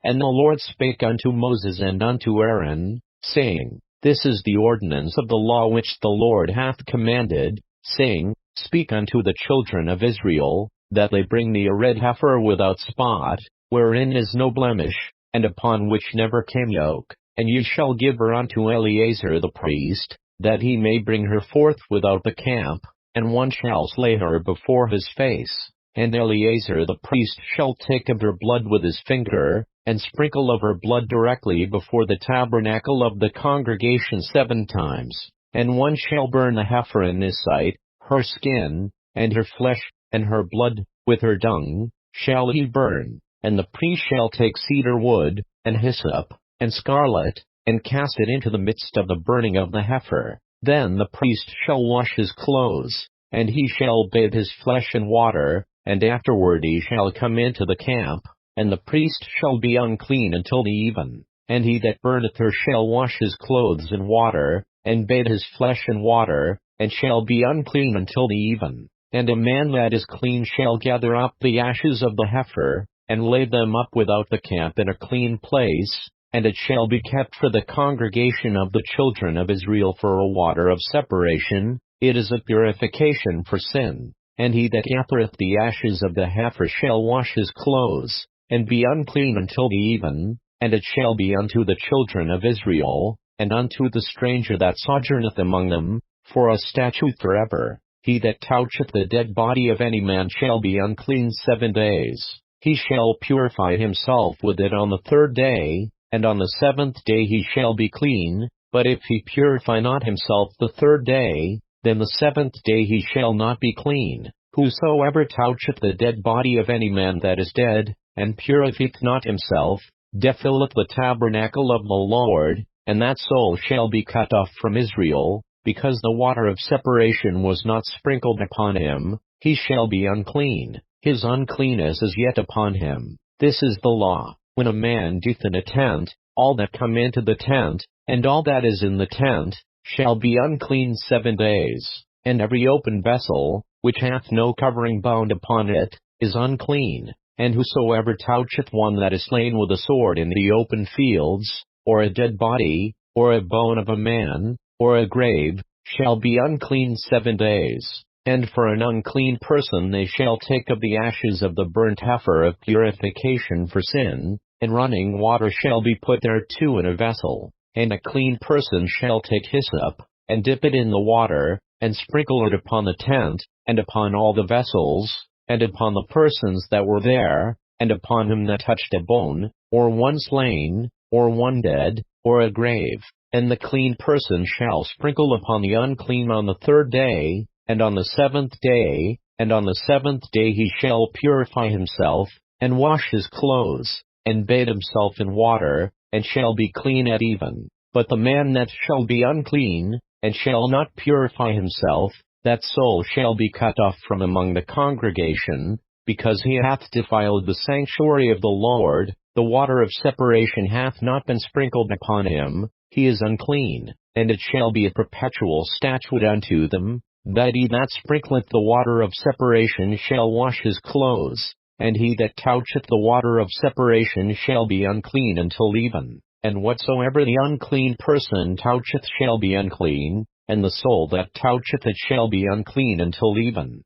And the Lord spake unto Moses and unto Aaron, saying, This is the ordinance of the law which the Lord hath commanded, saying, Speak unto the children of Israel, that they bring thee a red heifer without spot, wherein is no blemish, and upon which never came yoke, and ye shall give her unto Eleazar the priest, that he may bring her forth without the camp, and one shall slay her before his face. And Eleazar the priest shall take of her blood with his finger, and sprinkle of her blood directly before the tabernacle of the congregation 7 times. And one shall burn the heifer in his sight, her skin, and her flesh, and her blood, with her dung, shall he burn. And the priest shall take cedar wood, and hyssop, and scarlet, and cast it into the midst of the burning of the heifer. Then the priest shall wash his clothes, and he shall bathe his flesh in water, and afterward he shall come into the camp, and the priest shall be unclean until the even. And he that burneth her shall wash his clothes in water, and bathe his flesh in water, and shall be unclean until the even. And a man that is clean shall gather up the ashes of the heifer, and lay them up without the camp in a clean place, and it shall be kept for the congregation of the children of Israel for a water of separation. It is a purification for sin. And he that gathereth the ashes of the heifer shall wash his clothes, and be unclean until the even, and it shall be unto the children of Israel, and unto the stranger that sojourneth among them, for a statute forever. He that toucheth the dead body of any man shall be unclean 7 days. He shall purify himself with it on the 3rd day, and on the 7th day he shall be clean. But if he purify not himself the 3rd day, then the 7th day he shall not be clean. Whosoever toucheth the dead body of any man that is dead, and purifieth not himself, defileth the tabernacle of the Lord, and that soul shall be cut off from Israel, because the water of separation was not sprinkled upon him. He shall be unclean. His uncleanness is yet upon him. This is the law. When a man doeth in a tent, all that come into the tent, and all that is in the tent, shall be unclean 7 days. And every open vessel, which hath no covering bound upon it, is unclean. And whosoever toucheth one that is slain with a sword in the open fields, or a dead body, or a bone of a man, or a grave, shall be unclean 7 days. And for an unclean person they shall take of the ashes of the burnt heifer of purification for sin, and running water shall be put thereto in a vessel. And a clean person shall take hyssop, and dip it in the water, and sprinkle it upon the tent, and upon all the vessels, and upon the persons that were there, and upon him that touched a bone, or one slain, or one dead, or a grave. And the clean person shall sprinkle upon the unclean on the 3rd day, and on the 7th day, and on the 7th day he shall purify himself, and wash his clothes, and bathe himself in water, and shall be clean at even. But the man that shall be unclean, and shall not purify himself, that soul shall be cut off from among the congregation, because he hath defiled the sanctuary of the Lord. The water of separation hath not been sprinkled upon him. He is unclean. And it shall be a perpetual statute unto them, that he that sprinkleth the water of separation shall wash his clothes, and he that toucheth the water of separation shall be unclean until even. And whatsoever the unclean person toucheth shall be unclean, and the soul that toucheth it shall be unclean until even.